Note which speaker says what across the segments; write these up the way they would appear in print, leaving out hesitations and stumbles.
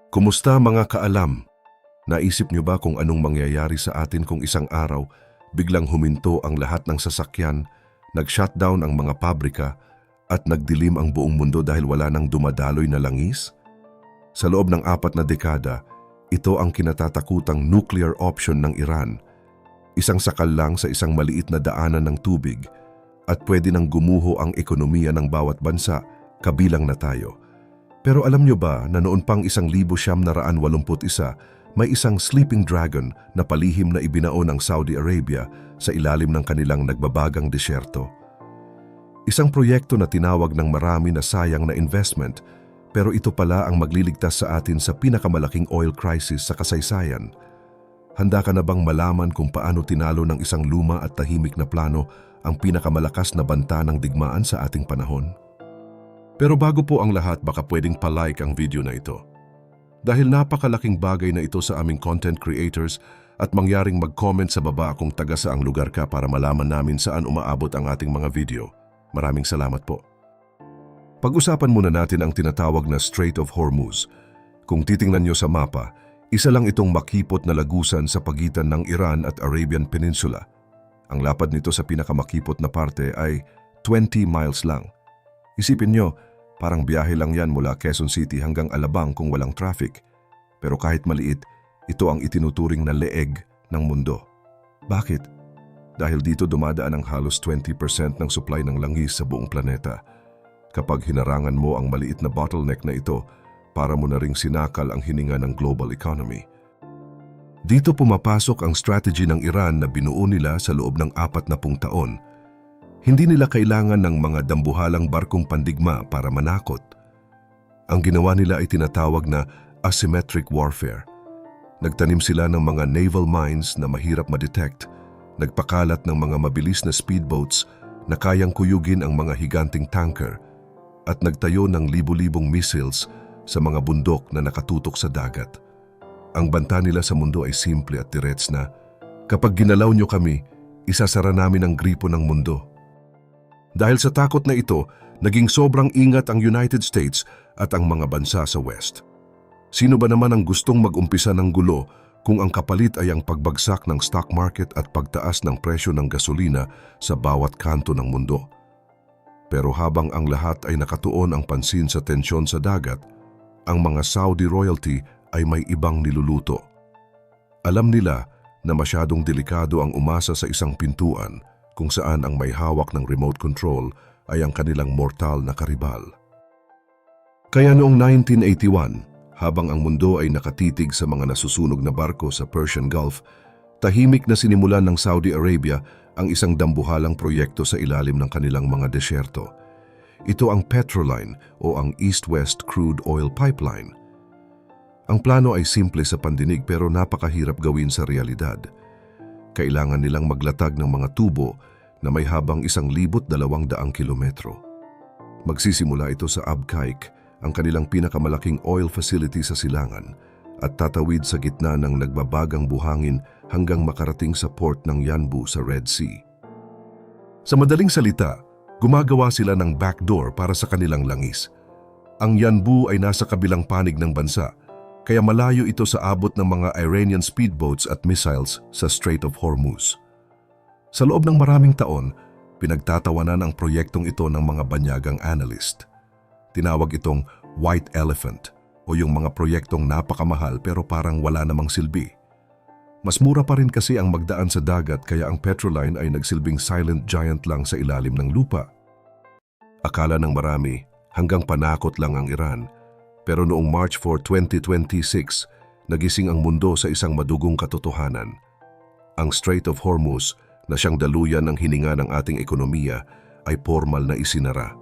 Speaker 1: Kumusta mga kaalam? Naisip niyo ba kung anong mangyayari sa atin kung isang araw biglang huminto ang lahat ng sasakyan, nag-shutdown ang mga pabrika at nagdilim ang buong mundo dahil wala nang dumadaloy na langis? Sa loob ng 4 na dekada, ito ang kinatatakutang nuclear option ng Iran. Isang sakal lang sa isang maliit na daanan ng tubig at pwede nang gumuho ang ekonomiya ng bawat bansa, kabilang na tayo. Pero alam nyo ba na noon pang 1981, may isang sleeping dragon na palihim na ibinao ng Saudi Arabia sa ilalim ng kanilang nagbabagang disyerto? Isang proyekto na tinawag ng marami na sayang na investment, pero ito pala ang magliligtas sa atin sa pinakamalaking oil crisis sa kasaysayan. Handa ka na bang malaman kung paano tinalo ng isang luma at tahimik na plano ang pinakamalakas na banta ng digmaan sa ating panahon? Pero bago po ang lahat, baka pwedeng palike ang video na ito. Dahil napakalaking bagay na ito sa aming content creators at mangyaring mag-comment sa baba kung taga saang lugar ka para malaman namin saan umaabot ang ating mga video. Maraming salamat po. Pag-usapan muna natin ang tinatawag na Strait of Hormuz. Kung titingnan nyo sa mapa, isa lang itong makipot na lagusan sa pagitan ng Iran at Arabian Peninsula. Ang lapad nito sa pinakamakipot na parte ay 20 miles lang. Isipin nyo, parang biyahe lang yan mula Quezon City hanggang Alabang kung walang traffic. Pero kahit maliit, ito ang itinuturing na leeg ng mundo. Bakit? Dahil dito dumadaan ang halos 20% ng supply ng langis sa buong planeta. Kapag hinarangan mo ang maliit na bottleneck na ito, para mo na ring sinakal ang hininga ng global economy. Dito pumapasok ang strategy ng Iran na binuo nila sa loob ng 40 taon. Hindi nila kailangan ng mga dambuhalang barkong pandigma para manakot. Ang ginawa nila ay tinatawag na asymmetric warfare. Nagtanim sila ng mga naval mines na mahirap ma-detect, nagpakalat ng mga mabilis na speedboats na kayang kuyugin ang mga higanting tanker, at nagtayo ng libu-libong missiles sa mga bundok na nakatutok sa dagat. Ang banta nila sa mundo ay simple at direts na, kapag ginalaw nyo kami, isasara namin ang gripo ng mundo. Dahil sa takot na ito, naging sobrang ingat ang United States at ang mga bansa sa West. Sino ba naman ang gustong mag-umpisa ng gulo kung ang kapalit ay ang pagbagsak ng stock market at pagtaas ng presyo ng gasolina sa bawat kanto ng mundo? Pero habang ang lahat ay nakatuon ang pansin sa tensyon sa dagat, ang mga Saudi royalty ay may ibang niluluto. Alam nila na masyadong delikado ang umasa sa isang pintuan kung saan ang may hawak ng remote control ay ang kanilang mortal na karibal. Kaya noong 1981, habang ang mundo ay nakatitig sa mga nasusunog na barko sa Persian Gulf, tahimik na sinimulan ng Saudi Arabia ang isang dambuhalang proyekto sa ilalim ng kanilang mga desyerto. Ito ang Petroline o ang East-West Crude Oil Pipeline. Ang plano ay simple sa pandinig pero napakahirap gawin sa realidad. Kailangan nilang maglatag ng mga tubo na may habang 1,200 kilometro. Magsisimula ito sa Abqaiq, ang kanilang pinakamalaking oil facility sa silangan, at tatawid sa gitna ng nagbabagang buhangin hanggang makarating sa port ng Yanbu sa Red Sea. Sa madaling salita, gumagawa sila ng backdoor para sa kanilang langis. Ang Yanbu ay nasa kabilang panig ng bansa, kaya malayo ito sa abot ng mga Iranian speedboats at missiles sa Strait of Hormuz. Sa loob ng maraming taon, pinagtatawanan ang proyektong ito ng mga banyagang analyst. Tinawag itong White Elephant o yung mga proyektong napakamahal pero parang wala namang silbi. Mas mura pa rin kasi ang magdaan sa dagat kaya ang Petroline ay nagsilbing silent giant lang sa ilalim ng lupa. Akala ng marami hanggang panakot lang ang Iran, pero noong March 4, 2026, nagising ang mundo sa isang madugong katotohanan. Ang Strait of Hormuz na siyang daluyan ng hininga ng ating ekonomiya ay formal na isinara.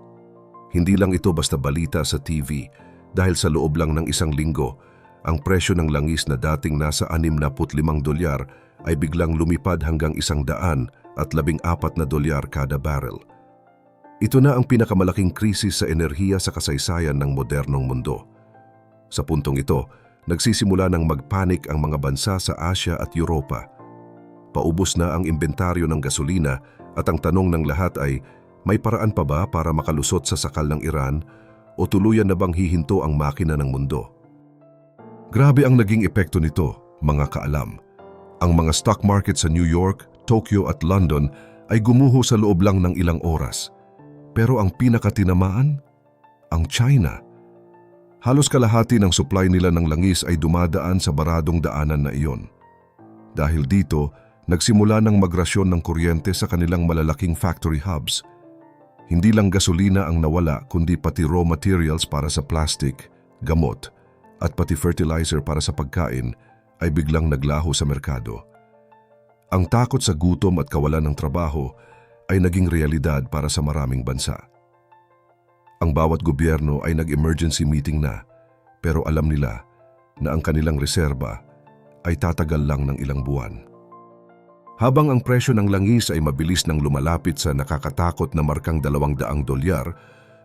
Speaker 1: Hindi lang ito basta balita sa TV dahil sa loob lang ng 1 linggo, ang presyo ng langis na dating nasa $65 ay biglang lumipad hanggang $114 kada barrel. Ito na ang pinakamalaking krisis sa enerhiya sa kasaysayan ng modernong mundo. Sa puntong ito, nagsisimula ng magpanik ang mga bansa sa Asia at Europa. Paubos na ang inventaryo ng gasolina at ang tanong ng lahat ay, may paraan pa ba para makalusot sa sakal ng Iran o tuluyan na bang hihinto ang makina ng mundo? Grabe ang naging epekto nito, mga kaalam. Ang mga stock market sa New York, Tokyo at London ay gumuho sa loob lang ng ilang oras. Pero ang pinakatinamaan? Ang China. Halos kalahati ng supply nila ng langis ay dumadaan sa baradong daanan na iyon. Dahil dito, nagsimula ng magrasyon ng kuryente sa kanilang malalaking factory hubs. Hindi lang gasolina ang nawala kundi pati raw materials para sa plastic, gamot, at pati fertilizer para sa pagkain ay biglang naglaho sa merkado. Ang takot sa gutom at kawalan ng trabaho ay naging realidad para sa maraming bansa. Ang bawat gobyerno ay nag-emergency meeting na, pero alam nila na ang kanilang reserba ay tatagal lang ng ilang buwan. Habang ang presyo ng langis ay mabilis nang lumalapit sa nakakatakot na markang $200,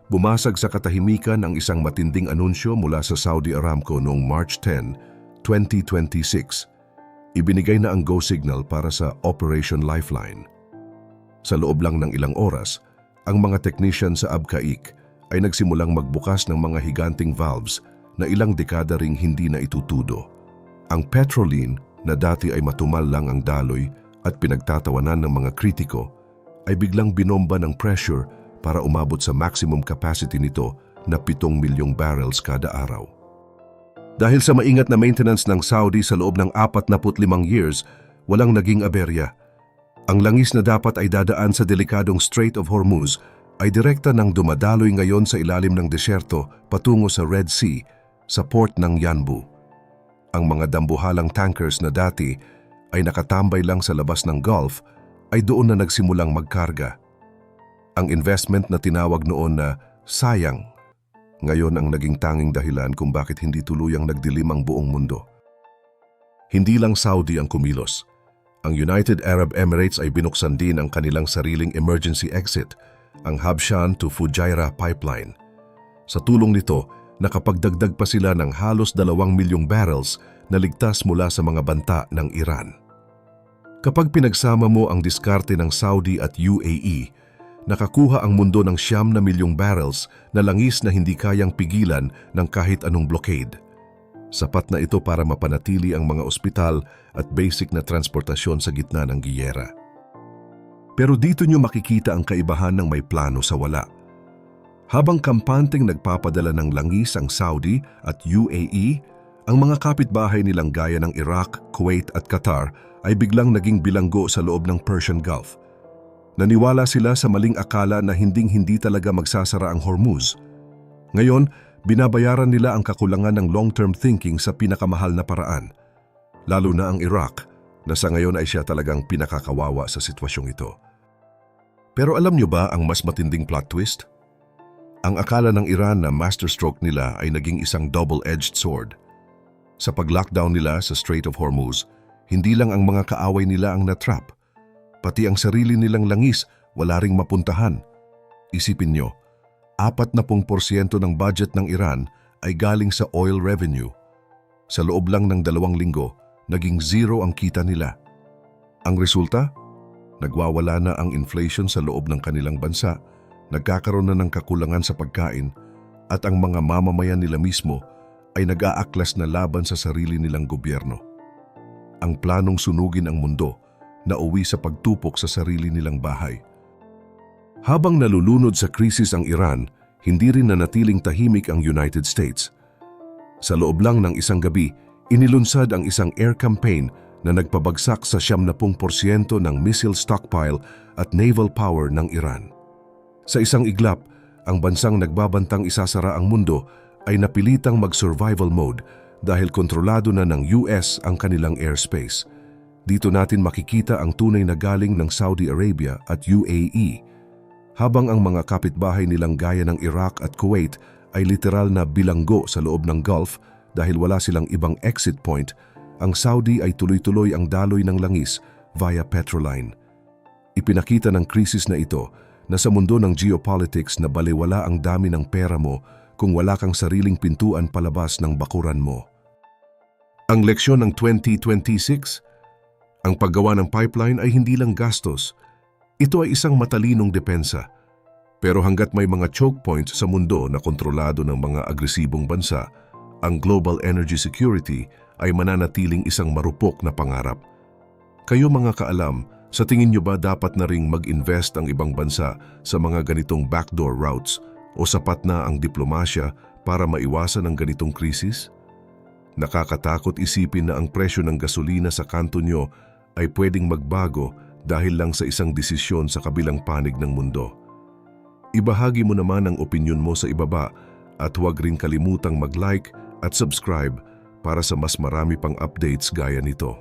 Speaker 1: bumasag sa katahimikan ang isang matinding anunsyo mula sa Saudi Aramco noong March 10, 2026. Ibinigay na ang go signal para sa Operation Lifeline. Sa loob lang ng ilang oras, ang mga technician sa Abqaiq ay nagsimulang magbukas ng mga higanting valves na ilang dekada ring hindi na itutudo. Ang Petroline, na dati ay matumal lang ang daloy at pinagtatawanan ng mga kritiko, ay biglang binomba ng pressure para umabot sa maximum capacity nito na 7 milyong barrels kada araw. Dahil sa maingat na maintenance ng Saudi sa loob ng 45 years, walang naging aberya. Ang langis na dapat ay dadaan sa delikadong Strait of Hormuz ay direkta nang dumadaloy ngayon sa ilalim ng desyerto patungo sa Red Sea sa port ng Yanbu. Ang mga dambuhalang tankers na dati ay nakatambay lang sa labas ng Gulf ay doon na nagsimulang magkarga. Ang investment na tinawag noon na sayang, ngayon ang naging tanging dahilan kung bakit hindi tuluyang nagdilim ang buong mundo. Hindi lang Saudi ang kumilos. Ang United Arab Emirates ay binuksan din ang kanilang sariling emergency exit, ang Habshan to Fujairah pipeline. Sa tulong nito, nakapagdagdag pa sila ng halos 2 milyong barrels na ligtas mula sa mga banta ng Iran. Kapag pinagsama mo ang diskarte ng Saudi at UAE, nakakuha ang mundo ng 9 milyong barrels na langis na hindi kayang pigilan ng kahit anong blockade. Sapat na ito para mapanatili ang mga ospital at basic na transportasyon sa gitna ng giyera. Pero dito nyo makikita ang kaibahan ng may plano sa wala. Habang kampanteng nagpapadala ng langis ang Saudi at UAE, ang mga kapitbahay nilang gaya ng Iraq, Kuwait at Qatar ay biglang naging bilanggo sa loob ng Persian Gulf. Naniwala sila sa maling akala na hinding-hindi talaga magsasara ang Hormuz. Ngayon, binabayaran nila ang kakulangan ng long-term thinking sa pinakamahal na paraan. Lalo na ang Iraq, na sa ngayon ay siya talagang pinakakawawa sa sitwasyong ito. Pero alam nyo ba ang mas matinding plot twist? Ang akala ng Iran na masterstroke nila ay naging isang double-edged sword. Sa pag-lockdown nila sa Strait of Hormuz, hindi lang ang mga kaaway nila ang natrap. Pati ang sarili nilang langis wala ring mapuntahan. Isipin nyo, 40% ng budget ng Iran ay galing sa oil revenue. Sa loob lang ng 2 linggo, naging zero ang kita nila. Ang resulta? Nagwawala na ang inflation sa loob ng kanilang bansa, nagkakaroon na ng kakulangan sa pagkain, at ang mga mamamayan nila mismo ay nag-aaklas na laban sa sarili nilang gobyerno. Ang planong sunugin ang mundo, nauwi sa pagtupok sa sarili nilang bahay. Habang nalulunod sa krisis ang Iran, hindi rin nanatiling tahimik ang United States. Sa loob lang ng isang gabi, inilunsad ang isang air campaign na nagpabagsak sa 70% ng missile stockpile at naval power ng Iran. Sa isang iglap, ang bansang nagbabantang isasara ang mundo ay napilitang mag-survival mode dahil kontrolado na ng US ang kanilang airspace. Dito natin makikita ang tunay na galing ng Saudi Arabia at UAE. Habang ang mga kapitbahay nilang gaya ng Iraq at Kuwait ay literal na bilanggo sa loob ng Gulf dahil wala silang ibang exit point, ang Saudi ay tuloy-tuloy ang daloy ng langis via Petroline. Ipinakita ng krisis na ito na sa mundo ng geopolitics na balewala ang dami ng pera mo kung wala kang sariling pintuan palabas ng bakuran mo. Ang leksyon ng 2026? Ang paggawa ng pipeline ay hindi lang gastos. Ito ay isang matalinong depensa. Pero hanggat may mga choke points sa mundo na kontrolado ng mga agresibong bansa, ang global energy security ay mananatiling isang marupok na pangarap. Kayo mga kaalam, sa tingin nyo ba dapat na ring mag-invest ang ibang bansa sa mga ganitong backdoor routes o sapat na ang diplomasya para maiwasan ang ganitong krisis? Nakakatakot isipin na ang presyo ng gasolina sa kanto nyo ay pwedeng magbago dahil lang sa isang desisyon sa kabilang panig ng mundo. Ibahagi mo naman ang opinyon mo sa ibaba at huwag rin kalimutang mag-like at subscribe para sa mas marami pang updates gaya nito.